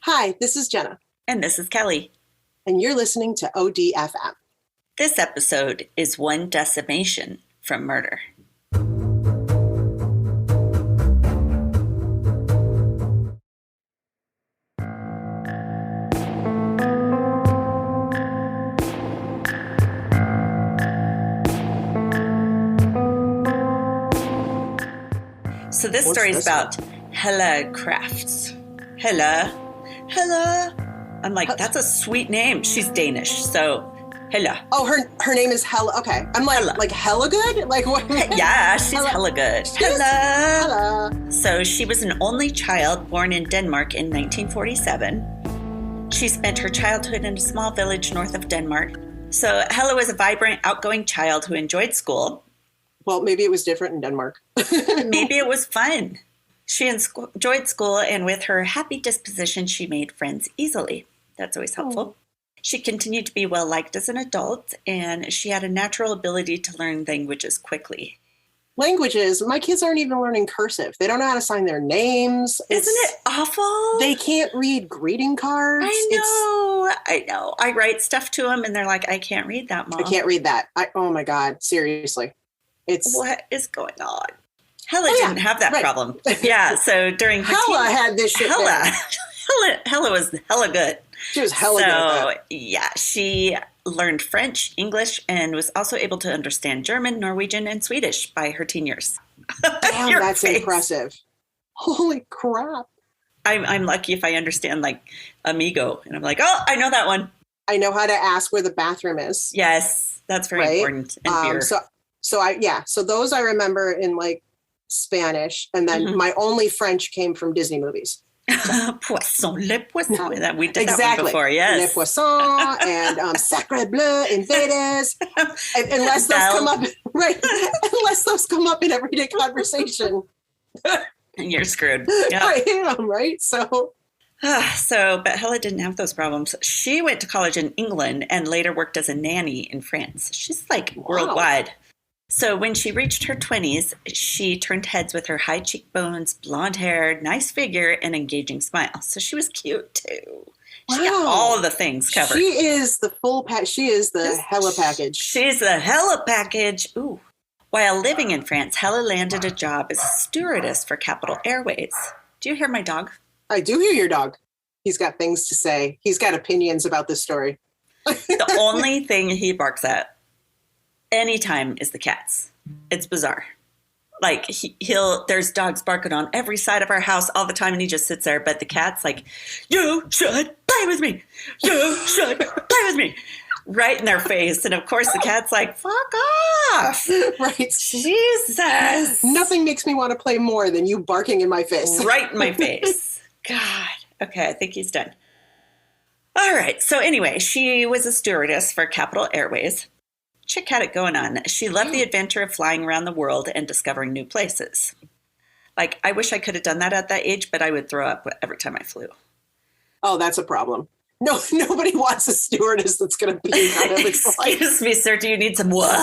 Hi, this is Jenna, And this is Kelly. and you're listening to ODFM. This episode is One Decimation from Murder. So this What's story is this about Helle Crafts. Helle. I'm like, that's a sweet name. She's Danish, so Helle. Oh, her name is Hella. Okay, I'm like Helle. like hella good. Like what? Yeah, she's hella good. Helle. Hella. So she was an only child born in Denmark in 1947. She spent her childhood in a small village north of Denmark. So Helle was a vibrant, outgoing child who enjoyed school. Well, maybe it was different in Denmark. Maybe it was fun. She enjoyed school, and with her happy disposition, she made friends easily. That's always helpful. She continued to be well-liked as an adult, and she had a natural ability to learn languages quickly. Languages. My kids aren't even learning cursive. They don't know how to sign their names. Isn't it awful? They can't read greeting cards. I know. I write stuff to them, and they're like, I can't read that, Mom. I can't read that. Oh my God, seriously. What is going on? Helle didn't have that right. problem. Yeah, so during her Hella had this shit down. Helle was hella good. She was hella good at that. Yeah, she learned French, English, and was also able to understand German, Norwegian, and Swedish by her teen years. Damn, that's impressive. Holy crap. I'm lucky if I understand like amigo, and I'm like, oh, I know that one. I know how to ask where the bathroom is. Yes, that's very important. And beer. So those I remember in like Spanish, and then my only French came from Disney movies. Poisson, le poisson. We did Exactly. that one before, yes. Le poisson and Sacre Bleu in Vedas. Unless those come up, right? Unless those come up in everyday conversation, and you're screwed. Yep. I am, right? So, but Helle didn't have those problems. She went to college in England and later worked as a nanny in France. She's like worldwide. So when she reached her 20s, she turned heads with her high cheekbones, blonde hair, nice figure, and engaging smile. So she was cute too. She got all of the things covered. She is the full pack. She is the Hella package. She's the Hella package. Ooh. While living in France, Helle landed a job as a stewardess for Capital Airways. Do you hear my dog? I do hear your dog. He's got things to say. He's got opinions about this story. The only thing he barks at anytime is the cats. It's bizarre. Like there's dogs barking on every side of our house all the time, and he just sits there. But the cat's like, you should play with me. You should play with me. Right in their face. And of course the cat's like, fuck off. Right. Jesus. Nothing makes me want to play more than you barking in my face. Right in my face. God. Okay, I think he's done. All right. So anyway, she was a stewardess for Capital Airways. Chick had it going on. She loved the adventure of flying around the world and discovering new places. Like, I wish I could have done that at that age, but I would throw up every time I flew. Oh, that's a problem. No, nobody wants a stewardess that's going to be out of its life. Excuse me, sir, do you need some what?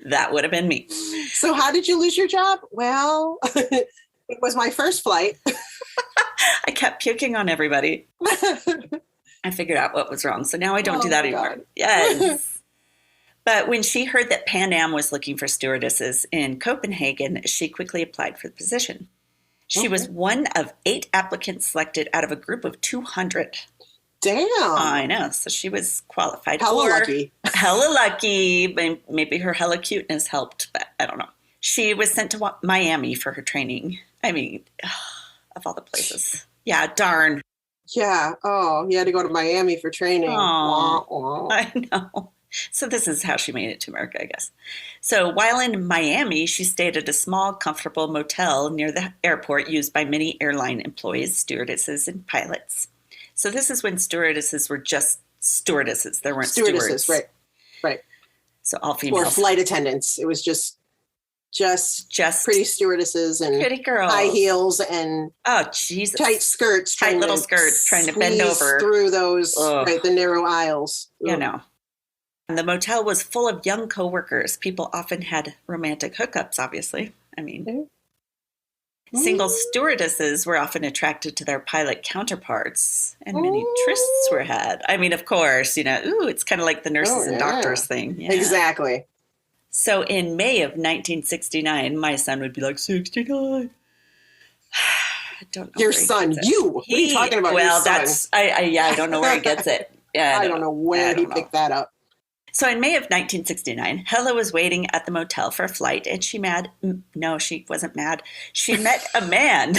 That would have been me. So how did you lose your job? Well, it was my first flight. I kept puking on everybody. I figured out what was wrong. So now I don't do that anymore. God. Yes. But when she heard that Pan Am was looking for stewardesses in Copenhagen, she quickly applied for the position. She was one of 8 applicants selected out of a group of 200. Damn. I know. So she was qualified. Hella lucky. Hella lucky. Maybe her hella cuteness helped, but I don't know. She was sent to Miami for her training. I mean, of all the places. Yeah, darn. Yeah. Oh, you had to go to Miami for training. Oh, I know. So this is how she made it to America, I guess. So while in Miami, she stayed at a small, comfortable motel near the airport used by many airline employees, stewardesses, and pilots. So this is when stewardesses were just stewardesses. There weren't Stewardesses, stewards. right. So all females. Or flight attendants. It was just pretty stewardesses and pretty girls. High heels and Jesus. tight skirts. Tight little skirts trying to bend over. Through those, the narrow aisles. You know. And the motel was full of young coworkers. People often had romantic hookups, obviously. I mean, Single stewardesses were often attracted to their pilot counterparts, and many trysts were had. I mean, of course, it's kind of like the nurses and doctors thing. Yeah. Exactly. So in May of 1969, my son would be like, 69. I don't know. Your son, you? What are you talking about? Well, I don't know where he gets it. Yeah, I don't know where he picked that up. So in May of 1969, Helle was waiting at the motel for a flight, and she wasn't mad. She met a man.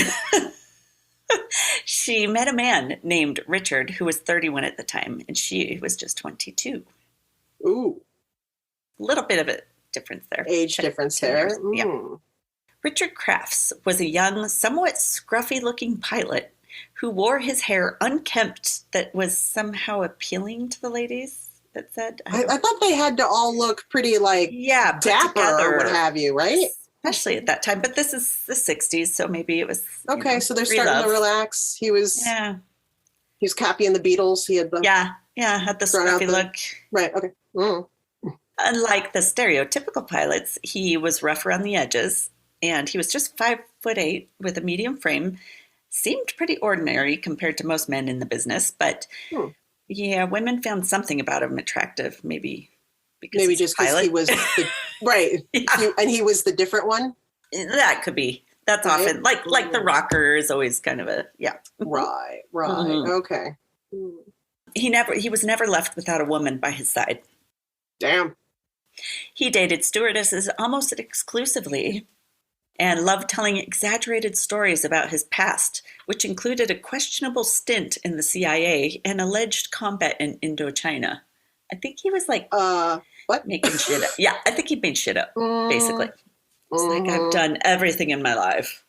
She met a man named Richard, who was 31 at the time, and she was just 22. Ooh. A little bit of a difference there. Age difference there. Yeah. Richard Crafts was a young, somewhat scruffy-looking pilot who wore his hair unkempt that was somehow appealing to the ladies. That said, I thought they had to all look pretty dapper or what have you, right? Especially at that time. But this is the 60s, so maybe it was okay. So they're starting to relax. He was copying the Beatles. He had the had the scruffy look. Right. Okay. Mm. Unlike the stereotypical pilots, he was rough around the edges, and he was just 5'8" with a medium frame. Seemed pretty ordinary compared to most men in the business, but. Yeah, women found something about him attractive, maybe just because he was right, and he was the different one. That could be. That's right. Often like the rocker is always kind of Right. Mm-hmm. Okay. He was never left without a woman by his side. Damn. He dated stewardesses almost exclusively, and loved telling exaggerated stories about his past, which included a questionable stint in the CIA and alleged combat in Indochina. I think he was what? Making shit up. Yeah, I think he made shit up, basically. It's like, I've done everything in my life.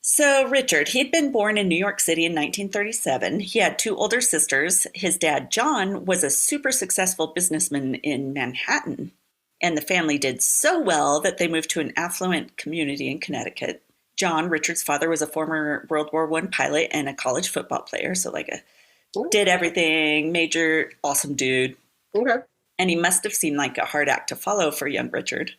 So Richard, he'd been born in New York City in 1937. He had 2 older sisters. His dad, John, was a super successful businessman in Manhattan. And the family did so well that they moved to an affluent community in Connecticut. John, Richard's father, was a former World War I pilot and a college football player. So did everything, major, awesome dude. Okay. And he must have seemed like a hard act to follow for young Richard.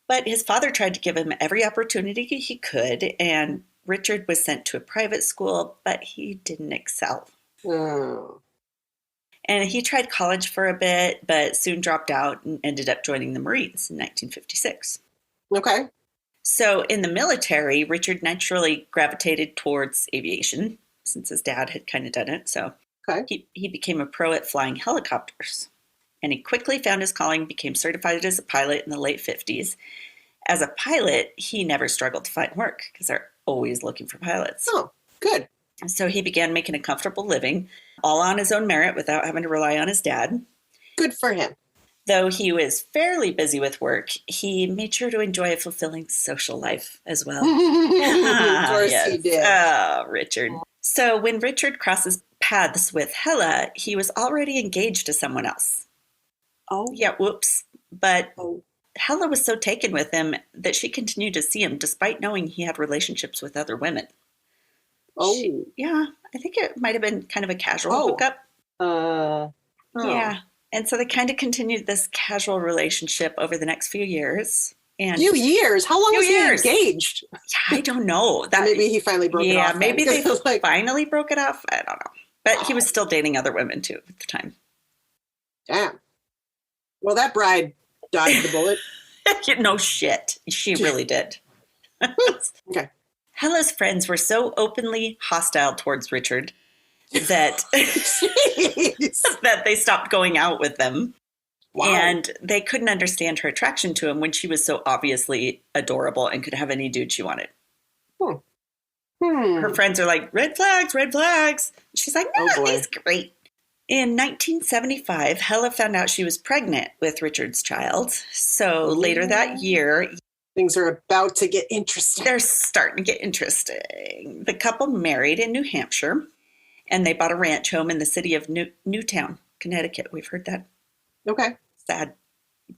But his father tried to give him every opportunity he could. And Richard was sent to a private school, but he didn't excel. Oh. And he tried college for a bit, but soon dropped out and ended up joining the Marines in 1956. Okay. So in the military, Richard naturally gravitated towards aviation, since his dad had kind of done it. So he became a pro at flying helicopters. And he quickly found his calling, became certified as a pilot in the late 50s. As a pilot, he never struggled to find work, because they're always looking for pilots. Oh, good. So he began making a comfortable living, all on his own merit without having to rely on his dad. Good for him. Though he was fairly busy with work, he made sure to enjoy a fulfilling social life as well. Of course he did. Oh, Richard. So when Richard crosses paths with Helle, he was already engaged to someone else. Oh. Yeah, whoops. But Helle was so taken with him that she continued to see him despite knowing he had relationships with other women. Oh. I think it might have been kind of a casual hookup. Yeah. And so they kind of continued this casual relationship over the next few years. And few years? How long was he engaged? Yeah, I don't know. Maybe he finally broke it off. Yeah, maybe they finally broke it off. I don't know. But he was still dating other women, too, at the time. Damn. Well, that bride dodged the bullet. No shit. She really did. Okay. Helle's friends were so openly hostile towards Richard that that they stopped going out with them. Wow. And they couldn't understand her attraction to him when she was so obviously adorable and could have any dude she wanted. Her friends are like, red flags, red flags. She's like, no, he's great. In 1975, Helle found out she was pregnant with Richard's child. So later that year, things are about to get interesting. They're starting to get interesting. The couple married in New Hampshire, and they bought a ranch home in the city of Newtown, Connecticut. We've heard that. Okay. Sad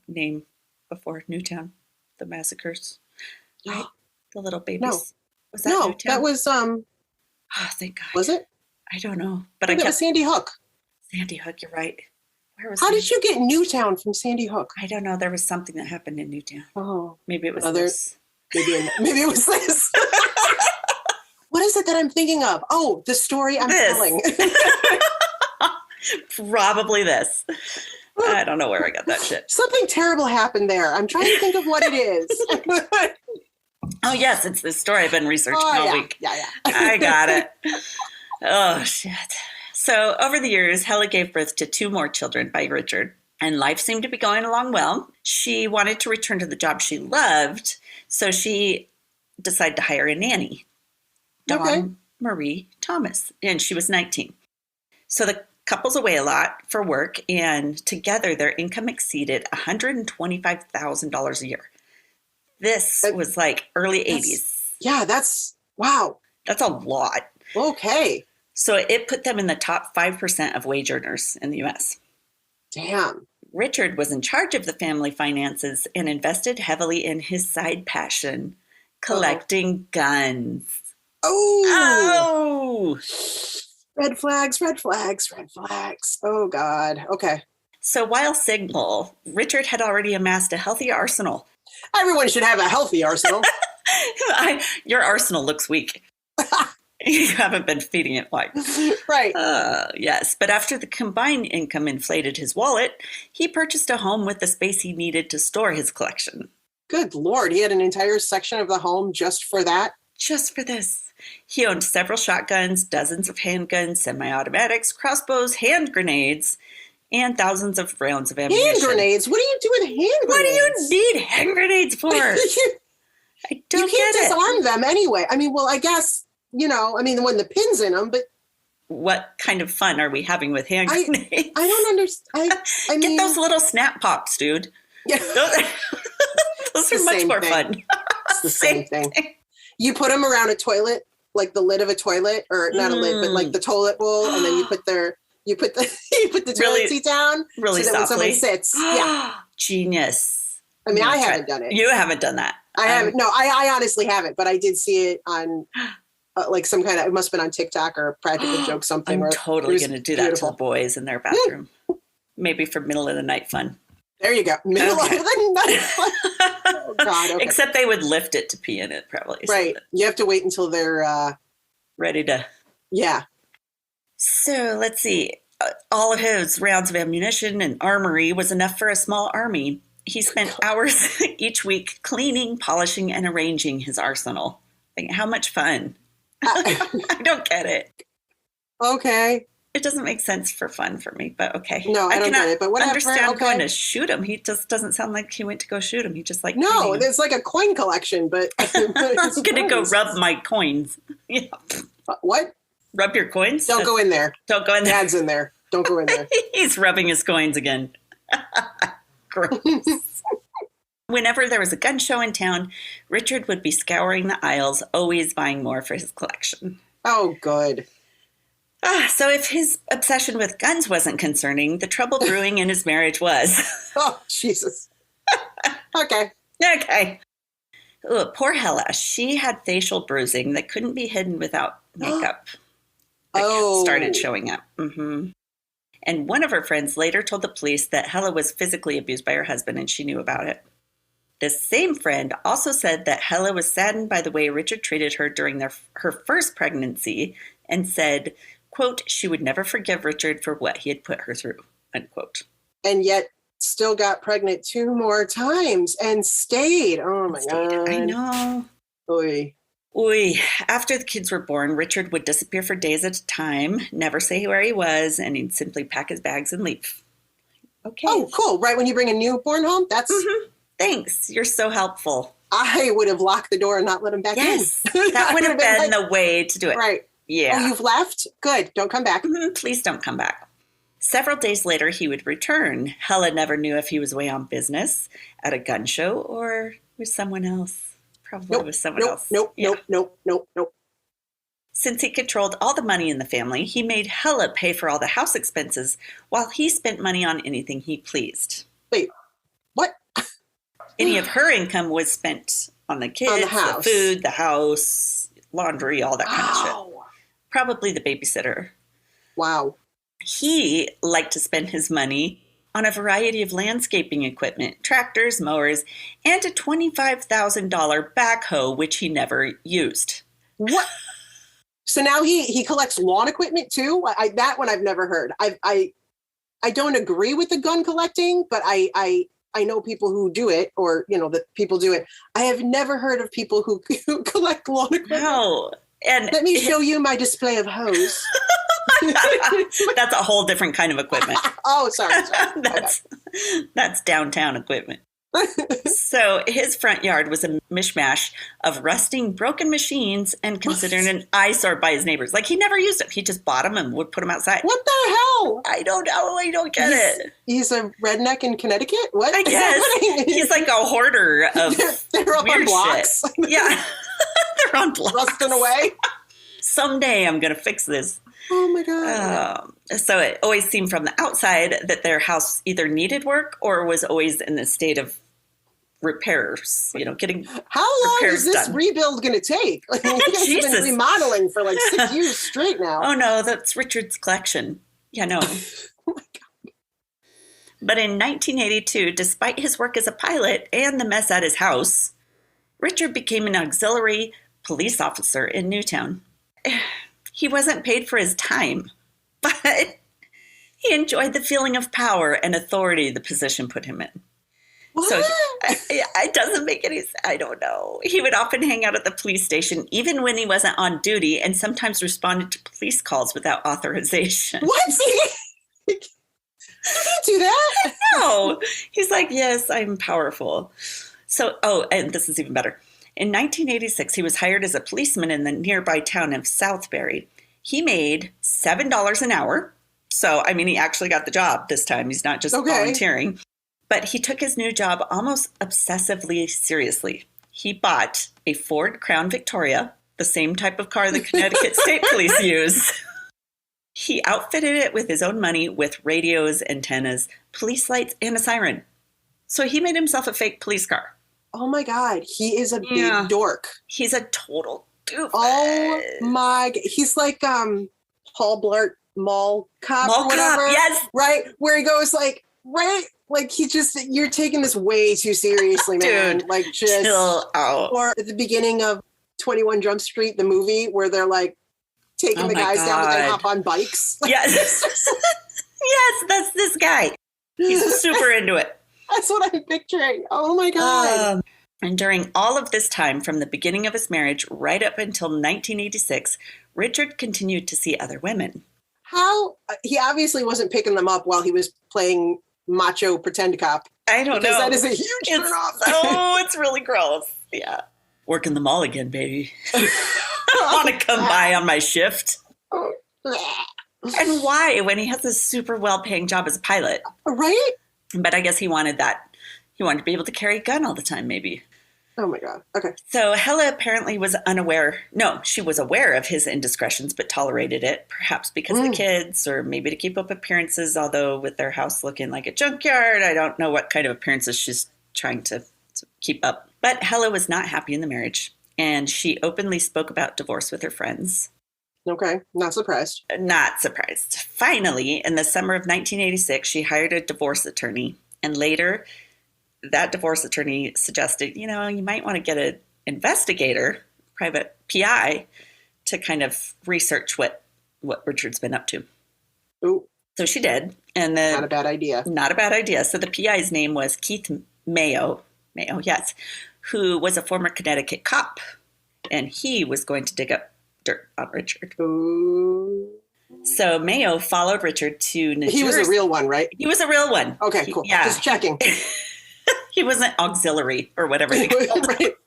name before Newtown, the massacres. Right? The little babies. No. Was that Newtown? That was oh, thank God. Was it? I don't know. But it was Sandy Hook. Sandy Hook, you're right. Where was How did you get Newtown from Sandy Hook? I don't know. There was something that happened in Newtown. Oh. Maybe it was this. Maybe it was this. What is it that I'm thinking of? Oh, the story I'm telling. Probably this. I don't know where I got that shit. Something terrible happened there. I'm trying to think of what it is. Oh, yes, it's this story I've been researching all week. Yeah. I got it. Oh, shit. So over the years, Helle gave birth to 2 more children by Richard, and life seemed to be going along well. She wanted to return to the job she loved, so she decided to hire a nanny, Dawn Marie Thomas, and she was 19. So the couple's away a lot for work, and together their income exceeded $125,000 a year. This was like early 80s. Yeah, that's, wow. That's a lot. Okay. So it put them in the top 5% of wage earners in the U.S. Damn. Richard was in charge of the family finances and invested heavily in his side passion, collecting guns. Oh! Red flags, red flags, red flags. Oh, God. Okay. So while single, Richard had already amassed a healthy arsenal. Everyone should have a healthy arsenal. Your arsenal looks weak. You haven't been feeding it right. Right. Yes, but after the combined income inflated his wallet, he purchased a home with the space he needed to store his collection. Good Lord. He had an entire section of the home just for that? Just for this. He owned several shotguns, dozens of handguns, semi-automatics, crossbows, hand grenades, and thousands of rounds of ammunition. Hand grenades? What do you do with hand grenades? What do you need hand grenades for? I don't You can't get it. disarm them anyway. I mean, well, I guess, when the pin's in them, but... What kind of fun are we having with hand grenades? I don't understand. I mean... Get those little snap pops, dude. Yeah. Those are much more fun. It's the same thing. You put them around a toilet, like the lid of a toilet, or not a lid, but like the toilet bowl, and then you put the toilet seat down, really so that softly. when someone sits, yeah, genius. I mean, I haven't done it. You haven't done that. I haven't. No, I honestly haven't, but I did see it on like some kind of. It must have been on TikTok or Practical Joke something. I'm totally going to do that to the boys in their bathroom. Maybe for middle of the night fun. There you go. Middle of the night. Oh, God, okay. Except they would lift it to pee in it, probably. Right. So you have to wait until they're ready to. Yeah. So let's see. All of his rounds of ammunition and armory was enough for a small army. He spent hours each week cleaning, polishing, and arranging his arsenal. Like, how much fun? I don't get it. Okay. It doesn't make sense for fun for me, but okay. No, I don't get it, but whatever. Understand going to shoot him. He just doesn't sound like he went to go shoot him. He just no, it's like a coin collection, but I'm going to go rub my coins. Yeah. What? Rub your coins? Don't go in there. Don't go in there. Dad's in there. Don't go in there. He's rubbing his coins again. Gross. Whenever there was a gun show in town, Richard would be scouring the aisles, always buying more for his collection. Oh, good. So if his obsession with guns wasn't concerning, the trouble brewing in his marriage was. Oh, Jesus. Okay. Okay. Ooh, poor Helle. She had facial bruising that couldn't be hidden without makeup. That started showing up. Mm-hmm. And one of her friends later told the police that Helle was physically abused by her husband, and she knew about it. This same friend also said that Helle was saddened by the way Richard treated her during her first pregnancy and said, quote, she would never forgive Richard for what he had put her through, unquote. And yet still got pregnant 2 more times and stayed. Oh, my God. I know. Oy. Oy. After the kids were born, Richard would disappear for days at a time, never say where he was, and he'd simply pack his bags and leave. Okay. Oh, cool. Right when you bring a newborn home? That's... Mm-hmm. Thanks. You're so helpful. I would have locked the door and not let him back in. Yes. That would have been the way to do it. Right. Yeah. Oh, you've left? Good. Don't come back. Mm-hmm. Please don't come back. Several days later, he would return. Helle never knew if he was away on business, at a gun show, or with someone else. Probably with someone else. Nope. Since he controlled all the money in the family, he made Helle pay for all the house expenses while he spent money on anything he pleased. Wait, what? Any of her income was spent on the kids, the food, the house, laundry, all that kind of shit. Probably the babysitter. Wow. He liked to spend his money on a variety of landscaping equipment, tractors, mowers, and a $25,000 backhoe, which he never used. What? So now he collects lawn equipment too? That one I've never heard. I don't agree with the gun collecting, but I know people who do it, or that people do it. I have never heard of people who collect lawn equipment. No. And let me show you my display of hose. That's a whole different kind of equipment. Oh, sorry. That's downtown equipment. So his front yard was a mishmash of rusting, broken machines and considered an eyesore by his neighbors. Like, he never used them. He just bought them and would put them outside. What the hell? I don't know. I don't get it. He's a redneck in Connecticut? What? I guess. He's like a hoarder of They're up on blocks. Shit. Yeah. They're on blocks. Rusting away. Someday I'm going to fix this. Oh, my God. So it always seemed from the outside that their house either needed work or was always in the state of repairs, getting How long is this done. Rebuild going to take? Like, you guys have been remodeling for like 6 years straight now. Oh, no, that's Richard's collection. Yeah, no. Oh, my God. But in 1982, despite his work as a pilot and the mess at his house, Richard became an auxiliary police officer in Newtown. He wasn't paid for his time, but he enjoyed the feeling of power and authority the position put him in. What? So it doesn't make any sense. I don't know. He would often hang out at the police station, even when he wasn't on duty, and sometimes responded to police calls without authorization. What? You can't do that? No. He's like, yes, I'm powerful. So, and this is even better. In 1986, he was hired as a policeman in the nearby town of Southbury. He made $7 an hour. So, I mean, he actually got the job this time. He's not just volunteering. But he took his new job almost obsessively seriously. He bought a Ford Crown Victoria, the same type of car the Connecticut State Police use. He outfitted it with his own money with radios, antennas, police lights, and a siren. So he made himself a fake police car. Oh my God, he is a big dork. He's a total doofus. Oh my, he's like Paul Blart Mall Cop or whatever. Cop, yes. Right? Where he goes like, like you're taking this way too seriously, man. Dude, like just chill out. Or at the beginning of 21 Jump Street, the movie, where they're like taking the guys down, but they hop on bikes. Yes. Yes, that's this guy. He's super into it. That's what I'm picturing. Oh my God. And during all of this time, from the beginning of his marriage right up until 1986, Richard continued to see other women. How? He obviously wasn't picking them up while he was playing macho pretend cop. I don't know. That is a huge turn off. It's really gross. Yeah. Working the mall again, baby. I want to come by on my shift. And why, when he has this super well-paying job as a pilot? Right? But I guess he wanted that. He wanted to be able to carry a gun all the time, maybe. Oh, my God. Okay. So Helle apparently was unaware. No, she was aware of his indiscretions, but tolerated it, perhaps because of the kids or maybe to keep up appearances, although with their house looking like a junkyard, I don't know what kind of appearances she's trying to keep up. But Helle was not happy in the marriage, and she openly spoke about divorce with her friends. Okay, not surprised. Not surprised. Finally, in the summer of 1986, she hired a divorce attorney. And later, that divorce attorney suggested, you might want to get an investigator, private PI, to kind of research what Richard's been up to. Ooh. So she did. And not a bad idea. Not a bad idea. So the PI's name was Keith Mayo, yes, who was a former Connecticut cop. And he was going to dig up dirt on Richard. Ooh. So Mayo followed Richard to New Jersey. He was a real one, right? He was a real one. Okay, cool. Yeah. Just checking. He wasn't auxiliary or whatever they called right. it.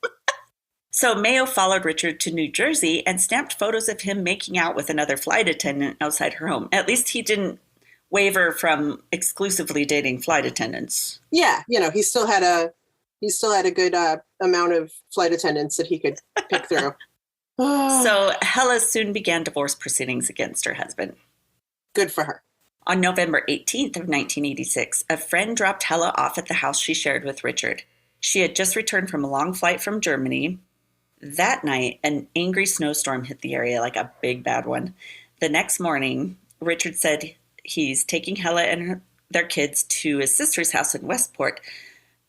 So Mayo followed Richard to New Jersey and snapped photos of him making out with another flight attendant outside her home. At least he didn't waver from exclusively dating flight attendants. Yeah, he still had a good amount of flight attendants that he could pick through. So Helle soon began divorce proceedings against her husband. Good for her. On November 18th of 1986, a friend dropped Helle off at the house she shared with Richard. She had just returned from a long flight from Germany. That night, an angry snowstorm hit the area, like a big bad one. The next morning, Richard said he's taking Helle and their kids to his sister's house in Westport.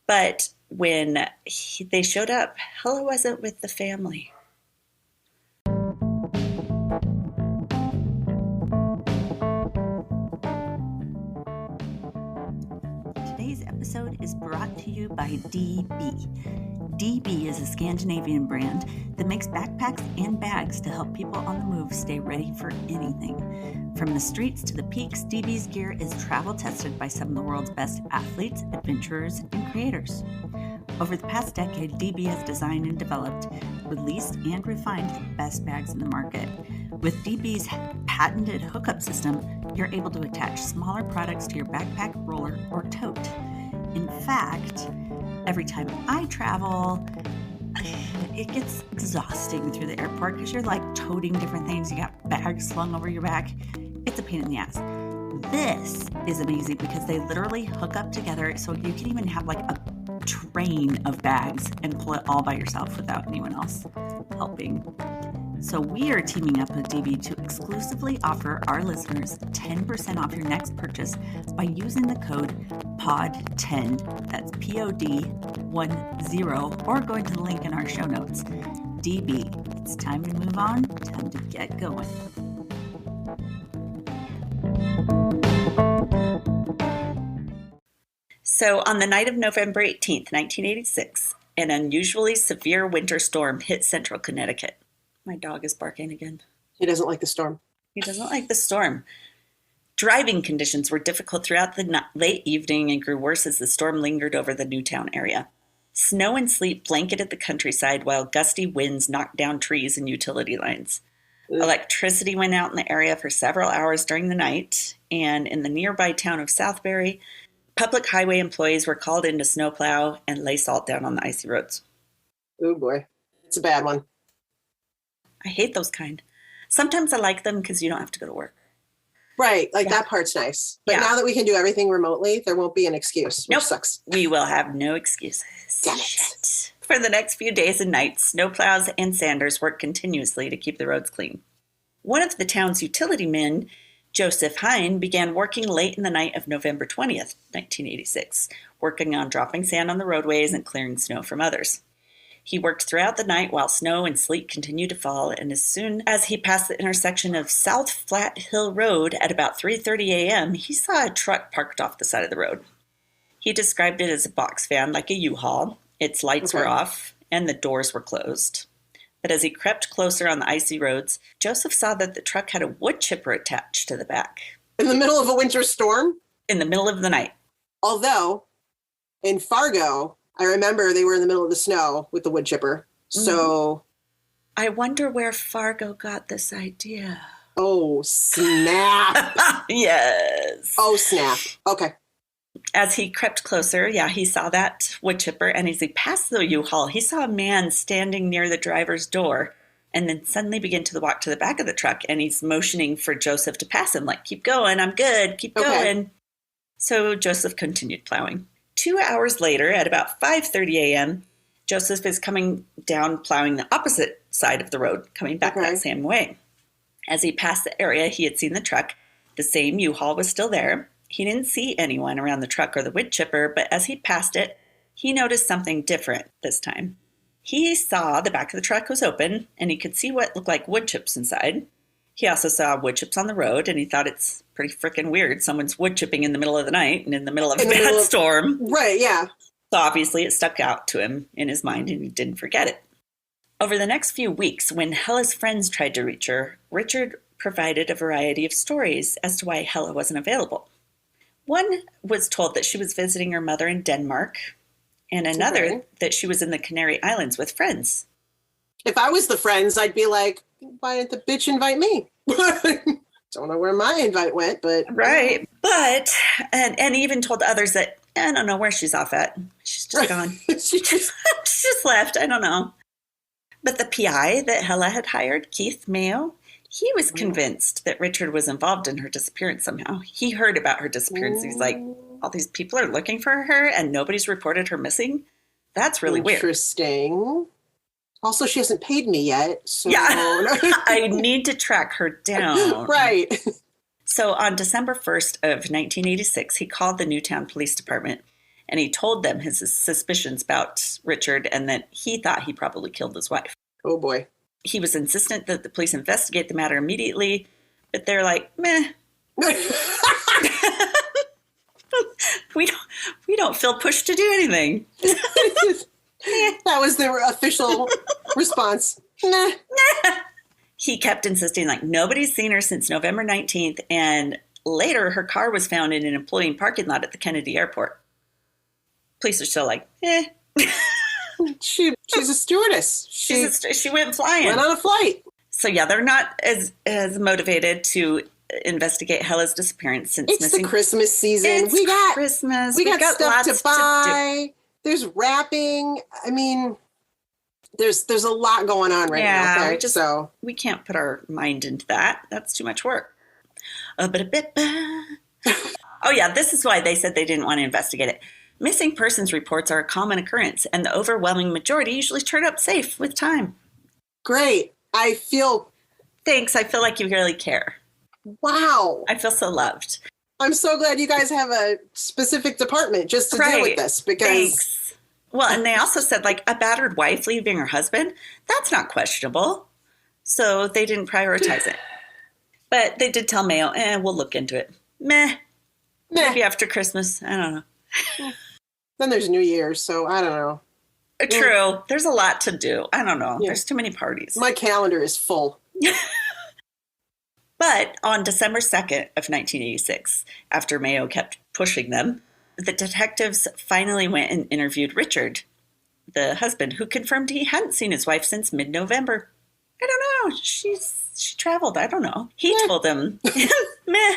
But when they showed up, Helle wasn't with the family. Today's episode is brought to you by DB. DB is a Scandinavian brand that makes backpacks and bags to help people on the move stay ready for anything. From the streets to the peaks, DB's gear is travel tested by some of the world's best athletes, adventurers, and creators. Over the past decade, DB has designed and developed, released, and refined the best bags in the market. With DB's patented hookup system, you're able to attach smaller products to your backpack, roller, or tote. In fact, every time I travel, it gets exhausting through the airport because you're like toting different things. You got bags slung over your back. It's a pain in the ass. This is amazing because they literally hook up together, so you can even have like a train of bags and pull it all by yourself without anyone else helping. So we are teaming up with DB to exclusively offer our listeners 10% off your next purchase by using the code POD10, that's POD10, or going to the link in our show notes. DB, it's time to move on, time to get going. So on the night of November 18th, 1986, an unusually severe winter storm hit central Connecticut. My dog is barking again. He doesn't like the storm. He doesn't like the storm. Driving conditions were difficult throughout the late evening and grew worse as the storm lingered over the Newtown area. Snow and sleet blanketed the countryside while gusty winds knocked down trees and utility lines. Electricity went out in the area for several hours during the night, and in the nearby town of Southbury, public highway employees were called in to snowplow and lay salt down on the icy roads. Oh boy, it's a bad one. I hate those kind. Sometimes I like them because you don't have to go to work. Right, like that part's nice. But now that we can do everything remotely, there won't be an excuse, which sucks. We will have no excuses. Damn it. Shit. For the next few days and nights, snowplows and sanders worked continuously to keep the roads clean. One of the town's utility men, Joseph Hine, began working late in the night of November 20th, 1986, working on dropping sand on the roadways and clearing snow from others. He worked throughout the night while snow and sleet continued to fall, and as soon as he passed the intersection of South Flat Hill Road at about 3:30 a.m., he saw a truck parked off the side of the road. He described it as a box van like a U-Haul. Its lights were off, and the doors were closed. But as he crept closer on the icy roads, Joseph saw that the truck had a wood chipper attached to the back. In the middle of a winter storm? In the middle of the night. Although, in Fargo, I remember they were in the middle of the snow with the wood chipper. So I wonder where Fargo got this idea. Oh, snap. Yes. Oh, snap. Okay. As he crept closer, he saw that wood chipper. And as he passed the U-Haul, he saw a man standing near the driver's door and then suddenly began to walk to the back of the truck. And he's motioning for Joseph to pass him, like, keep going, I'm good, keep going. So Joseph continued plowing. 2 hours later, at about 5:30 a.m., Joseph is coming down plowing the opposite side of the road, coming back that same way. As he passed the area he had seen the truck, the same U-Haul was still there. He didn't see anyone around the truck or the wood chipper, but as he passed it, he noticed something different this time. He saw the back of the truck was open, and he could see what looked like wood chips inside. He also saw wood chips on the road, and he thought it's pretty freaking weird. Someone's wood chipping in the middle of the night and in the middle of a bad storm. Right, yeah. So obviously it stuck out to him in his mind, and he didn't forget it. Over the next few weeks, when Helle's friends tried to reach her, Richard provided a variety of stories as to why Helle wasn't available. One was told that she was visiting her mother in Denmark, and another that she was in the Canary Islands with friends. If I was the friends, I'd be like, why didn't the bitch invite me? Don't know where my invite went, but... Right. But, and even told others that, I don't know where she's off at. She's just gone. She just left. I don't know. But the PI that Helle had hired, Keith Mayo, he was convinced that Richard was involved in her disappearance somehow. He heard about her disappearance. He's like, all these people are looking for her and nobody's reported her missing? That's really weird. Interesting. Also, she hasn't paid me yet. So I need to track her down. Right. So on December 1st of 1986, he called the Newtown Police Department and he told them his suspicions about Richard and that he thought he probably killed his wife. Oh, boy. He was insistent that the police investigate the matter immediately, but they're like, meh. We don't feel pushed to do anything. That was their official response. Nah. He kept insisting, like, nobody's seen her since November 19th, and later her car was found in an employee parking lot at the Kennedy Airport. Police are still like, eh. She's a stewardess. She went flying. Went on a flight. So, yeah, they're not as motivated to investigate Helle's disappearance since it's missing. The Christmas season. It's Christmas. We got stuff lots to buy. There's wrapping. I mean, there's a lot going on right now. Okay? We can't put our mind into that. That's too much work. Oh, yeah, this is why they said they didn't want to investigate it. Missing persons reports are a common occurrence, and the overwhelming majority usually turn up safe with time. Great. Thanks. I feel like you really care. Wow. I feel so loved. I'm so glad you guys have a specific department just to deal with this because. Thanks. Well, and they also said, like, a battered wife leaving her husband, that's not questionable. So they didn't prioritize it. But they did tell Mayo, we'll look into it. Meh. Maybe after Christmas. I don't know. Then there's New Year's, so I don't know. True. There's a lot to do. I don't know. Yeah. There's too many parties. My calendar is full. But on December 2nd of 1986, after Mayo kept pushing them, the detectives finally went and interviewed Richard, the husband, who confirmed he hadn't seen his wife since mid-November. I don't know. She traveled. I don't know. He told them, meh.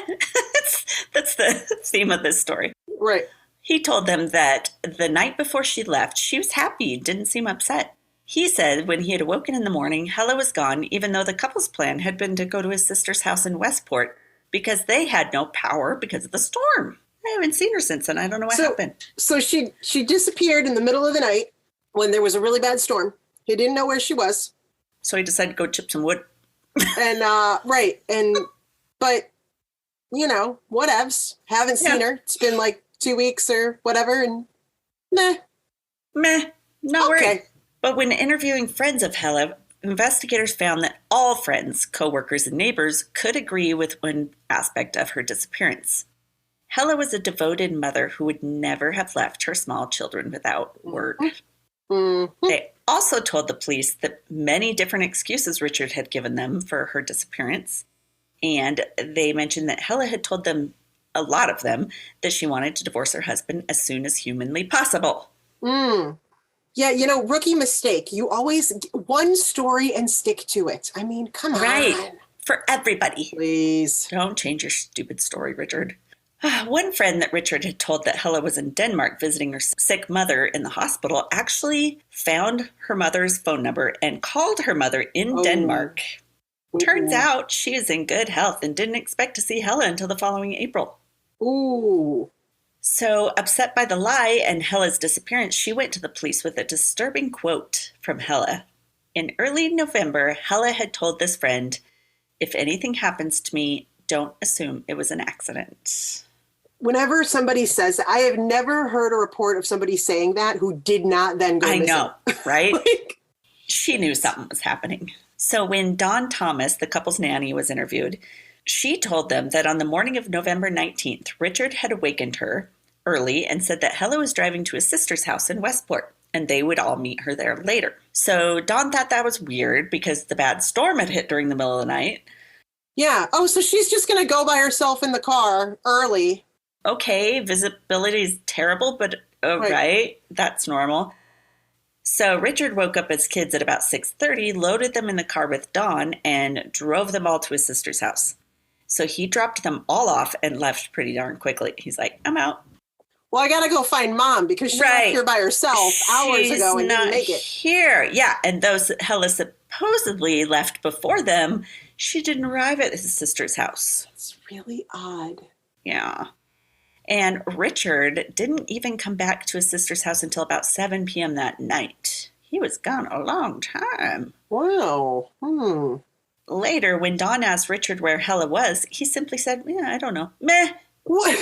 That's the theme of this story. Right. He told them that the night before she left, she was happy, didn't seem upset. He said when he had awoken in the morning, Helle was gone, even though the couple's plan had been to go to his sister's house in Westport because they had no power because of the storm. I haven't seen her since then. I don't know what happened. So she disappeared in the middle of the night when there was a really bad storm. He didn't know where she was. So he decided to go chip some wood. And, right. But, whatevs. Haven't seen her. It's been like 2 weeks or whatever. And meh. Not worried. But when interviewing friends of Helle, investigators found that all friends, coworkers, and neighbors could agree with one aspect of her disappearance. Helle was a devoted mother who would never have left her small children without word. Mm-hmm. They also told the police that many different excuses Richard had given them for her disappearance. And they mentioned that Helle had told them, a lot of them, that she wanted to divorce her husband as soon as humanly possible. Yeah, rookie mistake. You always one story and stick to it. I mean, come on. Right. For everybody. Please. Don't change your stupid story, Richard. One friend that Richard had told that Helle was in Denmark visiting her sick mother in the hospital actually found her mother's phone number and called her mother in Denmark. Turns out she is in good health and didn't expect to see Helle until the following April. Ooh. So, upset by the lie and Helle's disappearance, she went to the police with a disturbing quote from Helle. In early November, Helle had told this friend, "If anything happens to me, don't assume it was an accident." Whenever somebody says that, I have never heard a report of somebody saying that who did not then go missing. I know, right? She knew something was happening. So when Dawn Thomas, the couple's nanny, was interviewed, she told them that on the morning of November 19th, Richard had awakened her early and said that Helle was driving to his sister's house in Westport, and they would all meet her there later. So Dawn thought that was weird because the bad storm had hit during the middle of the night. Yeah. Oh, so she's just going to go by herself in the car early. Okay, visibility is terrible, but right, that's normal. So Richard woke up his kids at about 6:30, loaded them in the car with Dawn, and drove them all to his sister's house. So he dropped them all off and left pretty darn quickly. He's like, I'm out. Well, I got to go find Mom because she left here by herself hours ago and didn't make it. Here. Yeah, and those Helle supposedly left before them, she didn't arrive at his sister's house. It's really odd. Yeah. And Richard didn't even come back to his sister's house until about 7 p.m. that night. He was gone a long time. Wow. Later, when Dawn asked Richard where Helle was, he simply said, yeah, I don't know. Meh. What?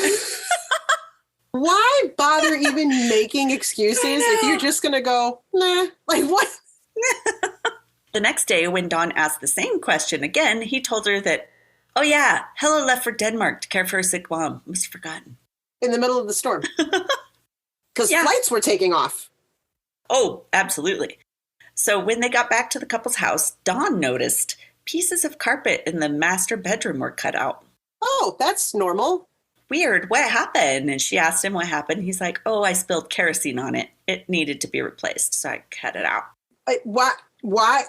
Why bother even making excuses if you're just going to go, nah? Like, what? The next day, when Dawn asked the same question again, he told her that, oh yeah, Helle left for Denmark to care for her sick mom. Must have forgotten. In the middle of the storm. Because flights were taking off. Oh, absolutely. So when they got back to the couple's house, Dawn noticed pieces of carpet in the master bedroom were cut out. Oh, that's normal. Weird. What happened? And she asked him what happened. He's like, oh, I spilled kerosene on it. It needed to be replaced, so I cut it out. Why?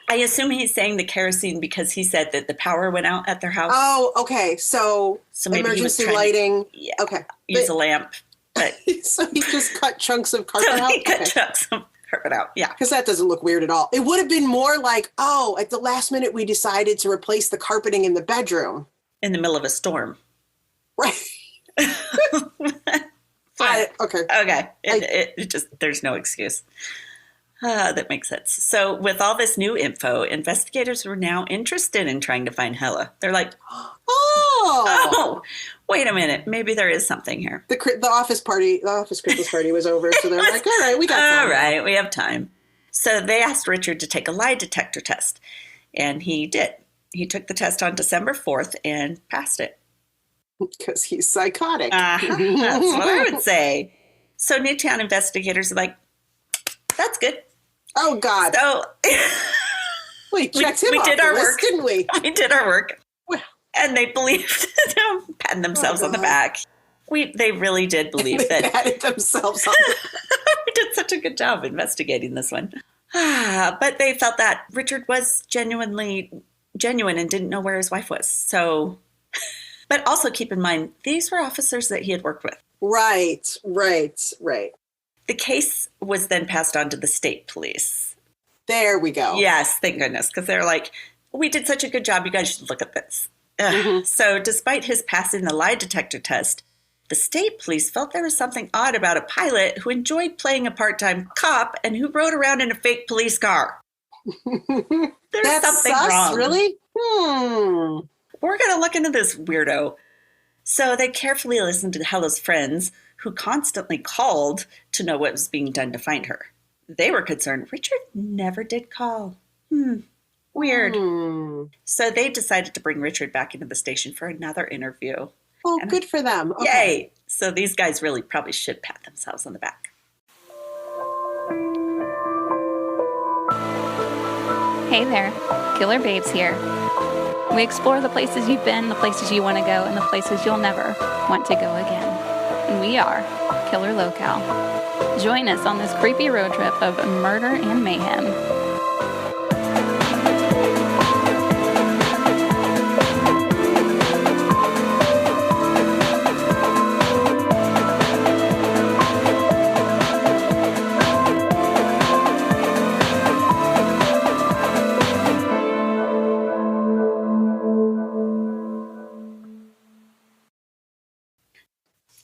I assume he's saying the kerosene because he said that the power went out at their house. Oh, okay. So maybe emergency lighting. Okay. Use a lamp. But so he just cut chunks of carpet out? He cut chunks of carpet out, yeah. Because that doesn't look weird at all. It would have been more like, oh, at the last minute we decided to replace the carpeting in the bedroom. In the middle of a storm. Right. Okay. It just, there's no excuse. That makes sense. So with all this new info, investigators were now interested in trying to find Helle. They're like, oh, wait a minute. Maybe there is something here. The office Christmas party was over. So they're like, all right, we got time. All right, we have time. So they asked Richard to take a lie detector test. And he did. He took the test on December 4th and passed it. Because he's psychotic. That's what I would say. So Newtown investigators are like, that's good. Oh, God. So we checked him off did our work, didn't we? We did our work. Well, and they believed them, patting themselves on the back. They really did believe that. Patted themselves on the back. We did such a good job investigating this one. But they felt that Richard was genuine and didn't know where his wife was. So, but also keep in mind, these were officers that he had worked with. Right. The case was then passed on to the state police. There we go. Yes, thank goodness, because they're like, we did such a good job. You guys should look at this. Mm-hmm. So despite his passing the lie detector test, the state police felt there was something odd about a pilot who enjoyed playing a part-time cop and who rode around in a fake police car. There's something wrong. Really? We're going to look into this weirdo. So they carefully listened to Helle's friends, who constantly called to know what was being done to find her. They were concerned Richard never did call. Weird. So they decided to bring Richard back into the station for another interview. Oh, good for them. Okay. Yay! So these guys really probably should pat themselves on the back. Hey there, Killer Babes here. We explore the places you've been, the places you want to go, and the places you'll never want to go again. And we are Killer Locale. Join us on this creepy road trip of murder and mayhem.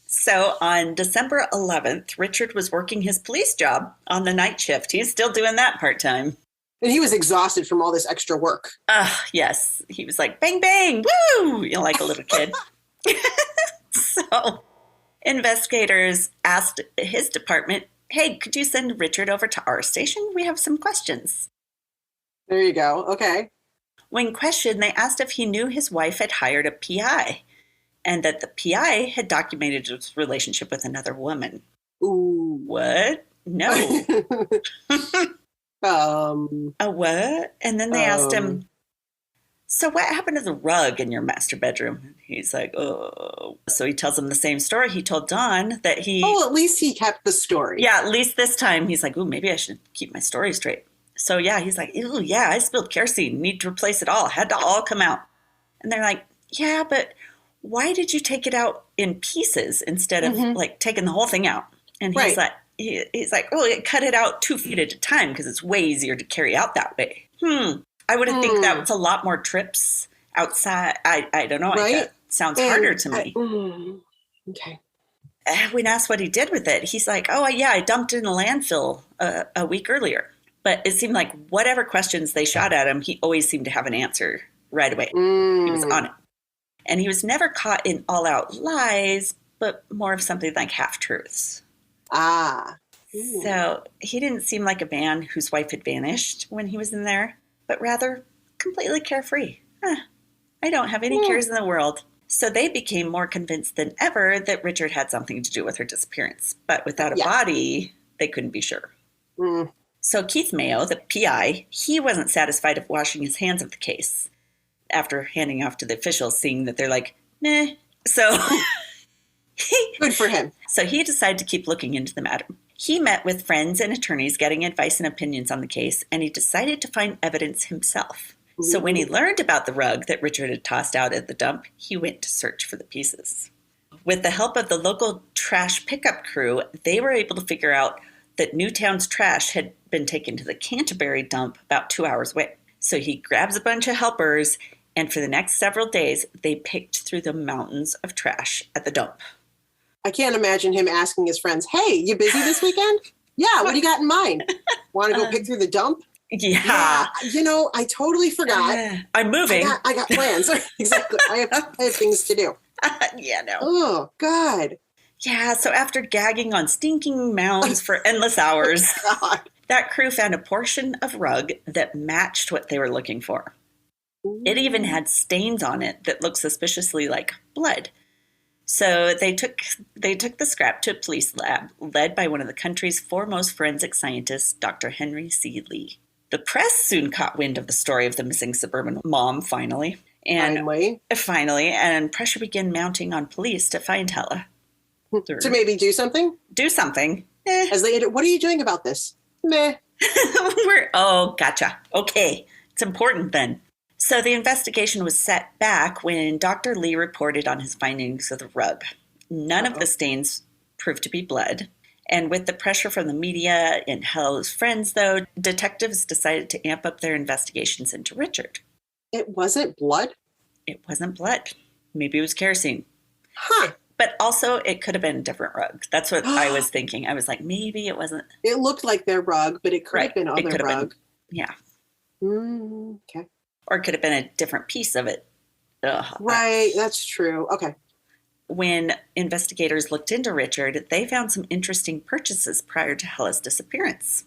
So on December 11th, Richard was working his police job on the night shift. He's still doing that part-time. And he was exhausted from all this extra work. Yes. He was like, bang, bang, woo, like a little kid. So investigators asked his department, hey, could you send Richard over to our station? We have some questions. There you go. Okay. When questioned, they asked if he knew his wife had hired a PI. And that the PI had documented his relationship with another woman. Ooh. What? No. A what? And then they asked him, so what happened to the rug in your master bedroom? He's like, oh. So he tells them the same story he told Dawn that he... Oh, at least he kept the story. Yeah, at least this time he's like, ooh, maybe I should keep my story straight. So yeah, he's like, ooh, yeah, I spilled kerosene. Need to replace it all. Had to all come out. And they're like, yeah, but... why did you take it out in pieces instead of like taking the whole thing out? And he's like, oh, it cut it out 2 feet at a time because it's way easier to carry out that way. I would have think that was a lot more trips outside. I don't know. Right? That sounds harder to me. Okay. When asked what he did with it, he's like, oh, yeah, I dumped it in a landfill a week earlier. But it seemed like whatever questions they shot at him, he always seemed to have an answer right away. He was on it. And he was never caught in all-out lies, but more of something like half-truths. Ah. So he didn't seem like a man whose wife had vanished when he was in there, but rather completely carefree. I don't have any cares in the world. So they became more convinced than ever that Richard had something to do with her disappearance. But without a body, they couldn't be sure. So Keith Mayo, the PI, he wasn't satisfied of washing his hands of the case after handing off to the officials, seeing that they're like, meh. So good for him. So he decided to keep looking into the matter. He met with friends and attorneys getting advice and opinions on the case, and he decided to find evidence himself. So when he learned about the rug that Richard had tossed out at the dump, he went to search for the pieces. With the help of the local trash pickup crew, they were able to figure out that Newtown's trash had been taken to the Canterbury dump about 2 hours away. So he grabs a bunch of helpers, and for the next several days, they picked through the mountains of trash at the dump. I can't imagine him asking his friends, hey, you busy this weekend? Yeah, what do you got in mind? Want to go pick through the dump? Yeah. I totally forgot. I'm moving. I got plans. Exactly. I have things to do. No. Oh, God. Yeah, so after gagging on stinking mounds for endless hours, that crew found a portion of rug that matched what they were looking for. It even had stains on it that looked suspiciously like blood. So they took the scrap to a police lab led by one of the country's foremost forensic scientists, Dr. Henry C. Lee. The press soon caught wind of the story of the missing suburban mom, finally. And pressure began mounting on police to find Helle. To maybe do something? Do something. As they enter, what are you doing about this? Meh. Gotcha. Okay. It's important then. So the investigation was set back when Dr. Lee reported on his findings of the rug. None of the stains proved to be blood. And with the pressure from the media and Helle's friends, though, detectives decided to amp up their investigations into Richard. It wasn't blood? It wasn't blood. Maybe it was kerosene. Huh. But also, it could have been a different rug. That's what I was thinking. I was like, maybe it wasn't. It looked like their rug, but it could have been other rug. Yeah. Okay. Or it could have been a different piece of it. Right, that's true. Okay. When investigators looked into Richard, they found some interesting purchases prior to Helle's disappearance.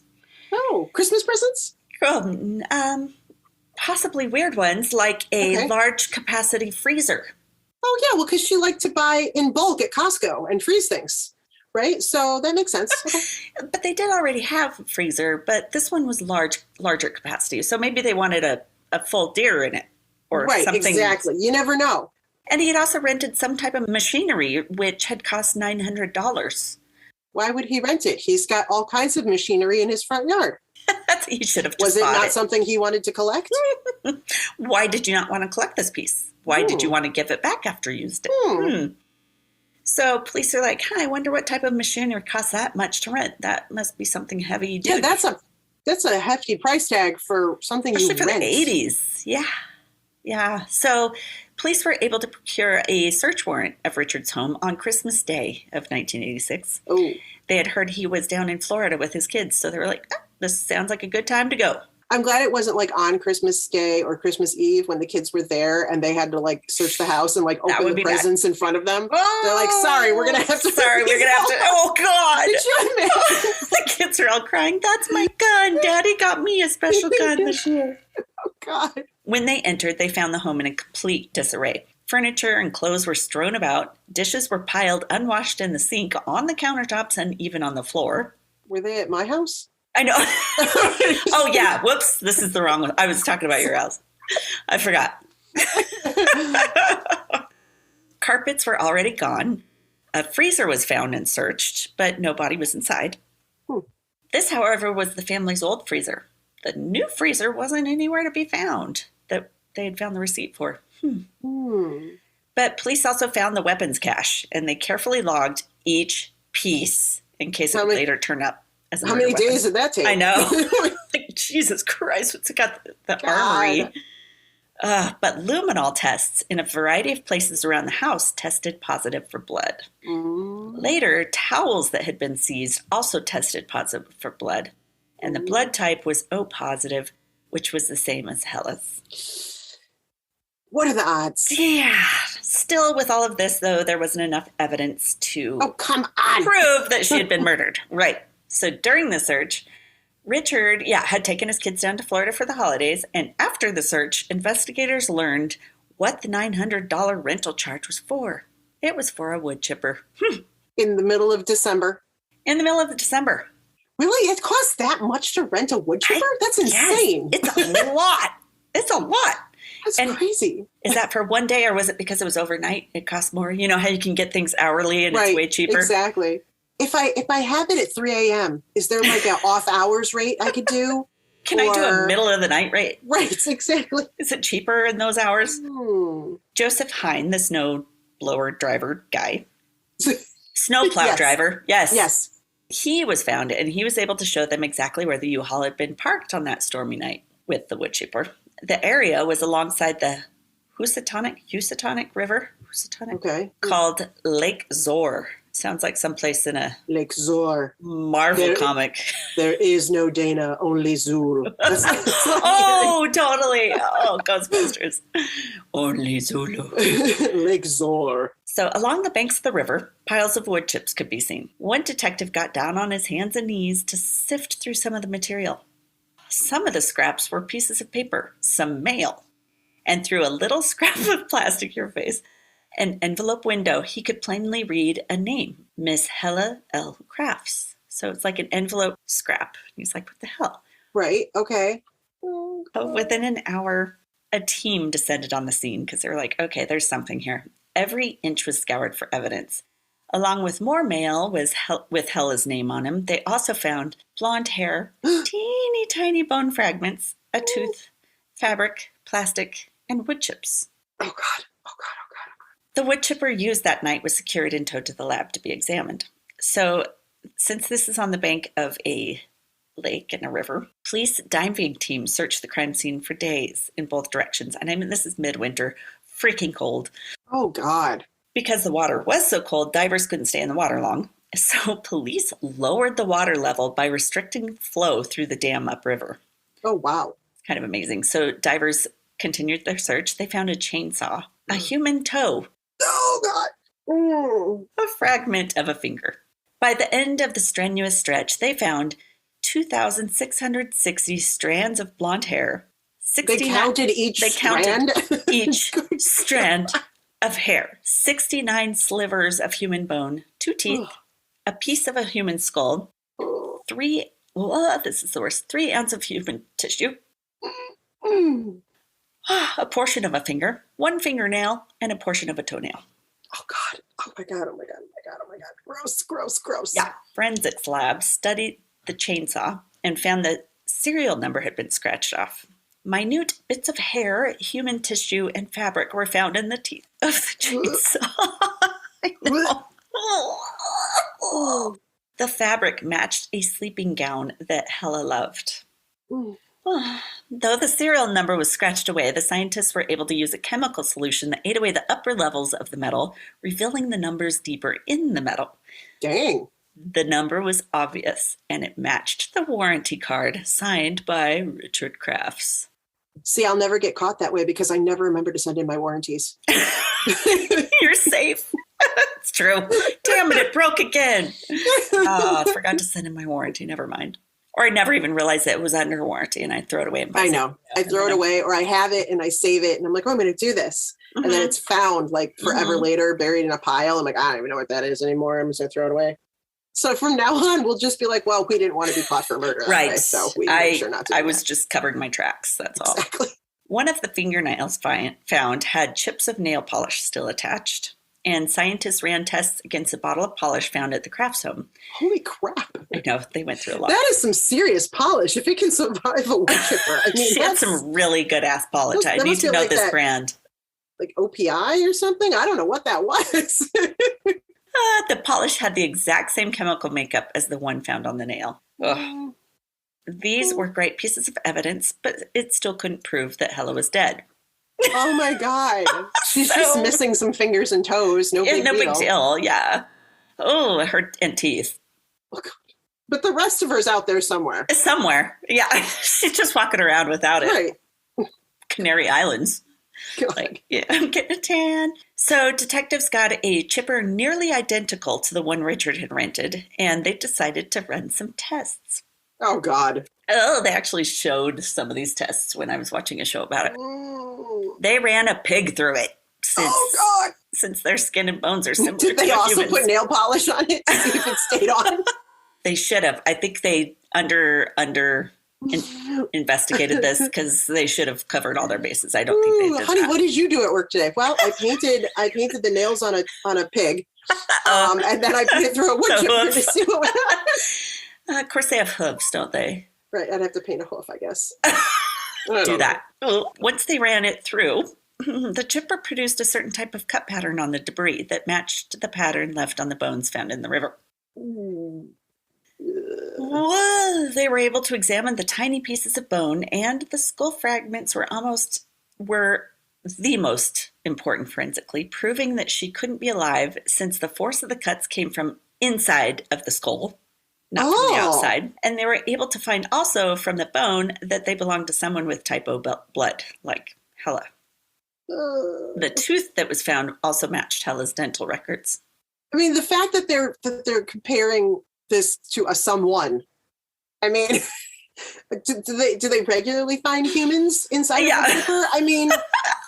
Oh, Christmas presents? Possibly weird ones, like a large capacity freezer. Oh, yeah, well, because she liked to buy in bulk at Costco and freeze things, right? So that makes sense. Okay. But they did already have a freezer, but this one was larger capacity. So maybe they wanted a full deer in it or something. Right, exactly. You never know. And he had also rented some type of machinery, which had cost $900. Why would he rent it? He's got all kinds of machinery in his front yard. He should have just Was it bought not something he wanted to collect? Why did you not want to collect this piece? Why did you want to give it back after you used it? So police are like, I wonder what type of machinery costs that much to rent. That must be something heavy duty. Yeah, that's a hefty price tag for something especially you rent. For the 80s. Yeah. So police were able to procure a search warrant of Richard's home on Christmas Day of 1986. Oh. They had heard he was down in Florida with his kids, so they were like, this sounds like a good time to go. I'm glad it wasn't like on Christmas Day or Christmas Eve when the kids were there and they had to like search the house and like open the presents in front of them. Oh, they're like, sorry, we're going to have to. Oh, God. Did you admit? The kids are all crying. That's my gun. Daddy got me a special gun this year. Oh, God. When they entered, they found the home in a complete disarray. Furniture and clothes were strewn about. Dishes were piled unwashed in the sink, on the countertops, and even on the floor. Were they at my house? I know. Oh, yeah. Whoops. This is the wrong one. I was talking about your house. I forgot. Carpets were already gone. A freezer was found and searched, but no body was inside. This, however, was the family's old freezer. The new freezer wasn't anywhere to be found that they had found the receipt for. But police also found the weapons cache, and they carefully logged each piece in case it would later turn up as a How many weapon. days did that take? I know. Like, Jesus Christ, what's it got the armory? But luminol tests in a variety of places around the house tested positive for blood. Later, towels that had been seized also tested positive for blood. And the blood type was O positive, which was the same as Helle's. What are the odds? Yeah. Still, with all of this, though, there wasn't enough evidence to come on. prove that she had been murdered. Right. So during the search, Richard, had taken his kids down to Florida for the holidays. And after the search, investigators learned what the $900 rental charge was for. It was for a wood chipper. In the middle of December. In the middle of December. Really? It costs that much to rent a wood chipper? That's insane. Yes, it's a lot. It's a lot. That's crazy. Is that for one day, or was it because it was overnight? It costs more. You know how you can get things hourly and it's way cheaper? Exactly. If I have it at 3 a.m., is there like an off hours rate I could do? Can I do a middle of the night rate? Right, exactly. Is it cheaper in those hours? Joseph Hine, the snow blower driver guy, snowplow driver. Yes. He was found, and he was able to show them exactly where the U-Haul had been parked on that stormy night with the wood chipper. The area was alongside the Housatonic River, called Lake Zor. Sounds like someplace in a Lake Zor Marvel comic. There is no Dana, only Zul. Oh, totally. Oh, Ghostbusters. Only Zulu. Lake Zor. So along the banks of the river, piles of wood chips could be seen. One detective got down on his hands and knees to sift through some of the material. Some of the scraps were pieces of paper, some mail, and through a little scrap of plastic, an envelope window, he could plainly read a name, Miss Helle Crafts. So it's like an envelope scrap. He's like, what the hell? Right, okay. But within an hour, a team descended on the scene because they were like, okay, there's something here. Every inch was scoured for evidence. Along with more mail with Helle's name on him, they also found blonde hair, teeny tiny bone fragments, a tooth, fabric, plastic, and wood chips. Oh, God. The wood chipper used that night was secured and towed to the lab to be examined. So, since this is on the bank of a lake and a river, police diving teams searched the crime scene for days in both directions. And I mean, this is midwinter, freaking cold. Oh, God. Because the water was so cold, divers couldn't stay in the water long. So, police lowered the water level by restricting flow through the dam upriver. Oh, wow. Kind of amazing. So, divers continued their search. They found a chainsaw, a human toe. Oh, God. A fragment of a finger. By the end of the strenuous stretch, they found 2,660 strands of blonde hair. They counted each strand? Each strand of hair. 69 slivers of human bone, 2 teeth, a piece of a human skull, 3 ounces of human tissue, a portion of a finger, 1 fingernail, and a portion of a toenail. Oh, God. Oh, my God. Gross. Yeah. Forensics labs studied the chainsaw and found that serial number had been scratched off. Minute bits of hair, human tissue, and fabric were found in the teeth of the chainsaw. I know. The fabric matched a sleeping gown that Helle loved. Though the serial number was scratched away, the scientists were able to use a chemical solution that ate away the upper levels of the metal, revealing the numbers deeper in the metal. Dang. The number was obvious, and it matched the warranty card signed by Richard Crafts. See, I'll never get caught that way because I never remember to send in my warranties. You're safe. It's true. Damn it broke again. I forgot to send in my warranty. Never mind. Or I never even realized that it was under warranty and I throw it away. And I know. I throw it away, or I have it and I save it and I'm like, oh, I'm going to do this. Mm-hmm. And then it's found like forever later, buried in a pile. I'm like, I don't even know what that is anymore. I'm just going to throw it away. So from now on, we'll just be like, well, we didn't want to be caught for murder. Right. Anyway, so we made sure not to. I was just covering my tracks. That's all. Exactly. One of the fingernails found had chips of nail polish still attached. And scientists ran tests against a bottle of polish found at the Crafts home. Holy crap. I know, they went through a lot. That is some serious polish. If it can survive a wood chipper. I mean, she had some really good ass polish. I need to know like this brand. Like OPI or something? I don't know what that was. The polish had the exact same chemical makeup as the one found on the nail. Ugh. These were great pieces of evidence, but it still couldn't prove that Helle was dead. Oh my God. She's just missing some fingers and toes. No big deal. No big deal, yeah. Oh, her and teeth. Oh, God. But the rest of her's out there somewhere. Somewhere. Yeah. She's just walking around without it. Right. Canary Islands. God. Like, yeah, I'm getting a tan. So detectives got a chipper nearly identical to the one Richard had rented, and they decided to run some tests. Oh, God. Oh, they actually showed some of these tests when I was watching a show about it. Ooh. They ran a pig through it. Since their skin and bones are similar to humans. Did they also put nail polish on it to see if it stayed on? They should have. I think they investigated this because they should have covered all their bases. I don't think they did. Honey, that. what did you do at work today? Well, I painted the nails on a pig, and then I put it through a wood chipper to see what went on. Of course, they have hooves, don't they? Right, I'd have to paint a hoof, I guess. Do that. Well, once they ran it through, the chipper produced a certain type of cut pattern on the debris that matched the pattern left on the bones found in the river. Whoa, they were able to examine the tiny pieces of bone, and the skull fragments were the most important forensically, proving that she couldn't be alive since the force of the cuts came from inside of the skull, not from the outside. And they were able to find also from the bone that they belonged to someone with type O blood, like Helle. The tooth that was found also matched Helle's dental records. I mean, the fact that they're comparing this to a someone. I mean, do they regularly find humans inside of the chipper? I mean,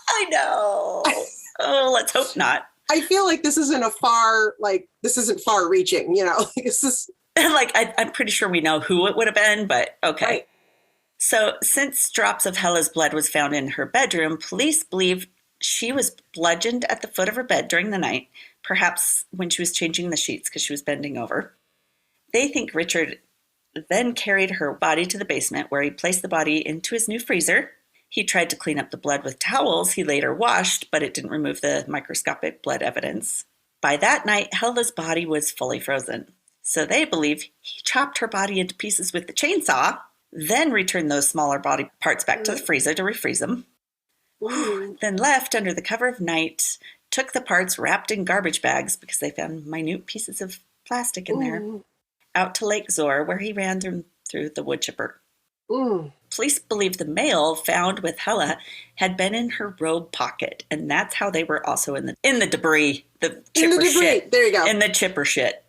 I know. Oh, let's hope not. I feel like this isn't far reaching, you know. This is like I'm pretty sure we know who it would have been, but okay. Right. So, since drops of Helle's blood was found in her bedroom, police believe she was bludgeoned at the foot of her bed during the night, perhaps when she was changing the sheets because she was bending over. They think Richard then carried her body to the basement where he placed the body into his new freezer. He tried to clean up the blood with towels he later washed, but it didn't remove the microscopic blood evidence. By that night, Helle's body was fully frozen. So they believe he chopped her body into pieces with the chainsaw, then returned those smaller body parts back to the freezer to refreeze them. Then left under the cover of night, took the parts wrapped in garbage bags because they found minute pieces of plastic in there, out to Lake Zor, where he ran them through the wood chipper. Police believe the mail found with Helle had been in her robe pocket, and that's how they were also in the debris, the chipper shit. There you go. In the chipper shit.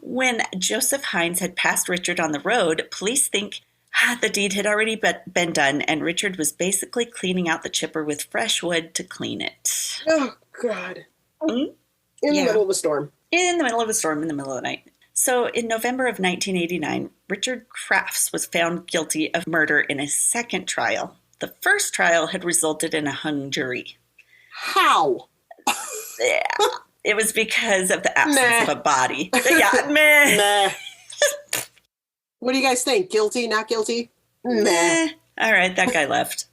When Joseph Hines had passed Richard on the road, police think the deed had already been done, and Richard was basically cleaning out the chipper with fresh wood to clean it. Oh, God. In the middle of a storm. In the middle of a storm in the middle of the night. So in November of 1989, Richard Crafts was found guilty of murder in a second trial. The first trial had resulted in a hung jury. How? Yeah. It was because of the absence of a body. Meh. What do you guys think? Guilty, not guilty? Meh. All right, that guy left.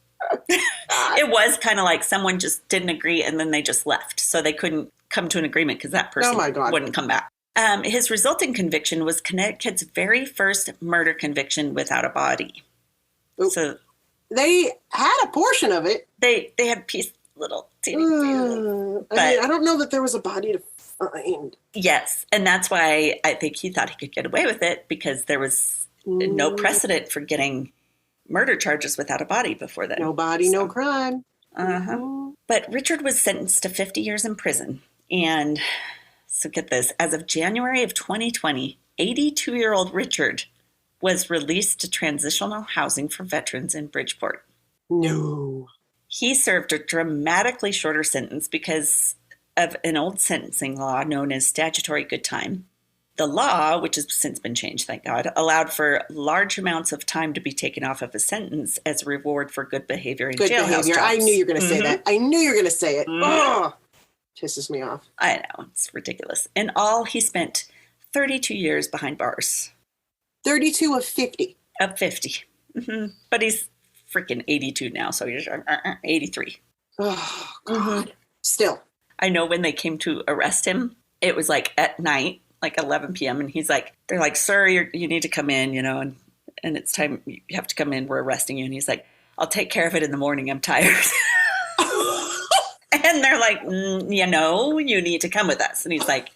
It was kind of like someone just didn't agree and then they just left. So they couldn't come to an agreement because that person wouldn't come back. His resulting conviction was Connecticut's very first murder conviction without a body. Oop. So they had a portion of it. They had little teeny pieces. I don't know that there was a body to find. Yes, and that's why I think he thought he could get away with it because there was no precedent for getting murder charges without a body before then. No body, no crime. But Richard was sentenced to 50 years in prison. And so get this, as of January of 2020, 82-year-old Richard was released to transitional housing for veterans in Bridgeport. No. He served a dramatically shorter sentence because of an old sentencing law known as statutory good time. The law, which has since been changed, thank God, allowed for large amounts of time to be taken off of a sentence as a reward for good behavior in jailhouse jobs. I knew you were going to say that. I knew you were going to say it. Oh, pisses me off. I know. It's ridiculous. In all, he spent 32 years behind bars. 32 of 50. Of 50. But he's freaking 82 now, so he's 83. Oh, God. Still. I know when they came to arrest him, it was like at night, like 11 p.m. And they're like, sir, you need to come in, you know, and it's time, you have to come in, we're arresting you. And he's like, I'll take care of it in the morning, I'm tired. And they're like, you know, you need to come with us. And he's like,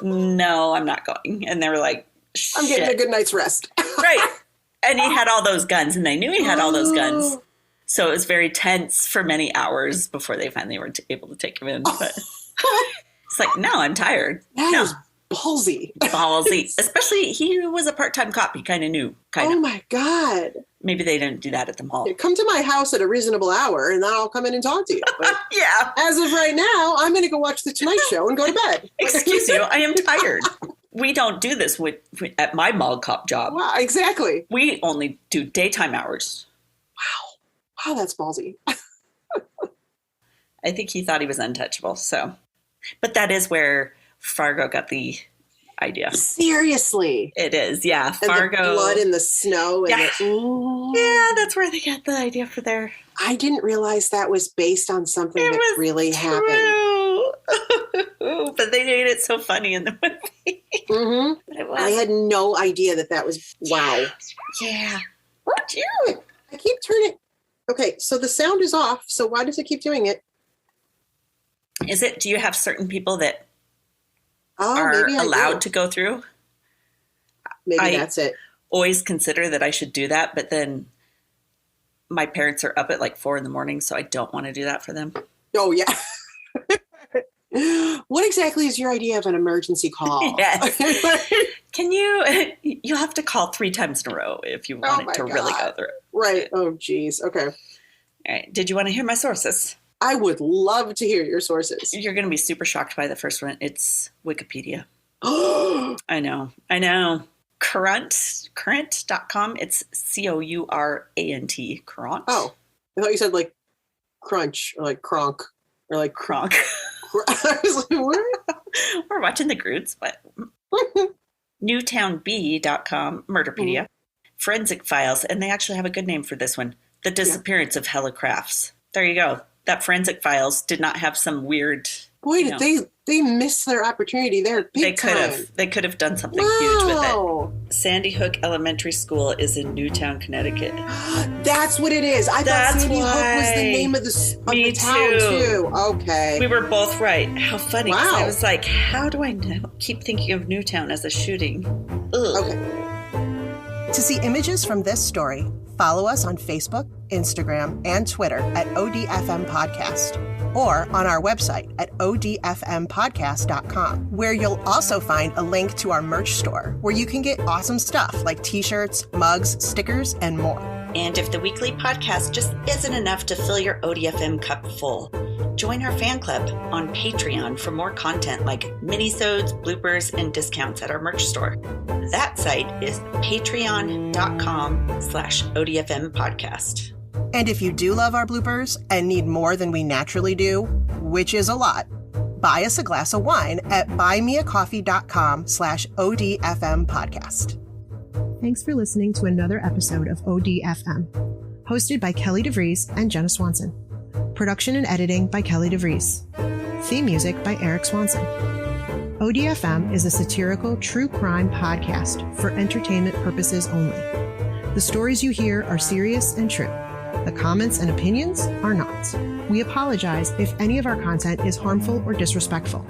no, I'm not going. And they were like, shit. I'm getting a good night's rest. Right. And he had all those guns, and they knew he had all those guns. So it was very tense for many hours before they finally were able to take him in. But it's like, no, I'm tired. That is ballsy. Ballsy. Especially, he was a part-time cop. He kind of knew. Oh, my God. Maybe they didn't do that at the mall. Yeah, come to my house at a reasonable hour, and then I'll come in and talk to you. But yeah. As of right now, I'm going to go watch The Tonight Show and go to bed. Excuse you, I am tired. We don't do this at my mall cop job. Wow, exactly. We only do daytime hours. Wow, that's ballsy. I think he thought he was untouchable. So, but that is where Fargo got the idea. Seriously, it is. Yeah, and Fargo. The blood in the snow. And yeah, that's where they got the idea for their. I didn't realize that was based on something that really happened. But they made it so funny in the movie. Mm-hmm. I had no idea that was. Wow. Yeah. I keep turning. Okay, so the sound is off. So why does it keep doing it? Is it? Do you have certain people that are maybe allowed to go through? Maybe that's it. Always consider that I should do that, but then my parents are up at like 4 a.m, so I don't want to do that for them. Oh yeah. What exactly is your idea of an emergency call? Yes. You'll have to call 3 times in a row if you want it to really go through. Right. Oh, geez. Okay. All right. Did you want to hear my sources? I would love to hear your sources. You're going to be super shocked by the first one. It's Wikipedia. I know. Current.com. It's COURANT. Current. Oh, I thought you said like crunch or like cronk or like cronk. I was like, what? We're watching the Groots, but Newtownbee.com, Murderpedia, Forensic Files, and they actually have a good name for this one, The Disappearance of Helle Crafts. There you go. That Forensic Files did not have some weird. Boy, did they miss their opportunity there. They could have done something huge with it. Sandy Hook Elementary School is in Newtown, Connecticut. That's what it is. I thought Sandy Hook was the name of the town too. Okay. We were both right. How funny. Wow. I was like, how do I keep thinking of Newtown as a shooting? Ugh. Okay. To see images from this story, follow us on Facebook, Instagram, and Twitter at ODFM Podcast, or on our website at odfmpodcast.com, where you'll also find a link to our merch store, where you can get awesome stuff like t-shirts, mugs, stickers, and more. And if the weekly podcast just isn't enough to fill your ODFM cup full, join our fan club on Patreon for more content like minisodes, bloopers, and discounts at our merch store. That site is patreon.com/ODFM podcast. And if you do love our bloopers and need more than we naturally do, which is a lot, buy us a glass of wine at buymeacoffee.com/ODFM podcast. Thanks for listening to another episode of ODFM, hosted by Kelly DeVries and Jenna Swanson. Production and editing by Kelly DeVries. Theme music by Eric Swanson. ODFM is a satirical true crime podcast for entertainment purposes only. The stories you hear are serious and true. The comments and opinions are not. We apologize if any of our content is harmful or disrespectful.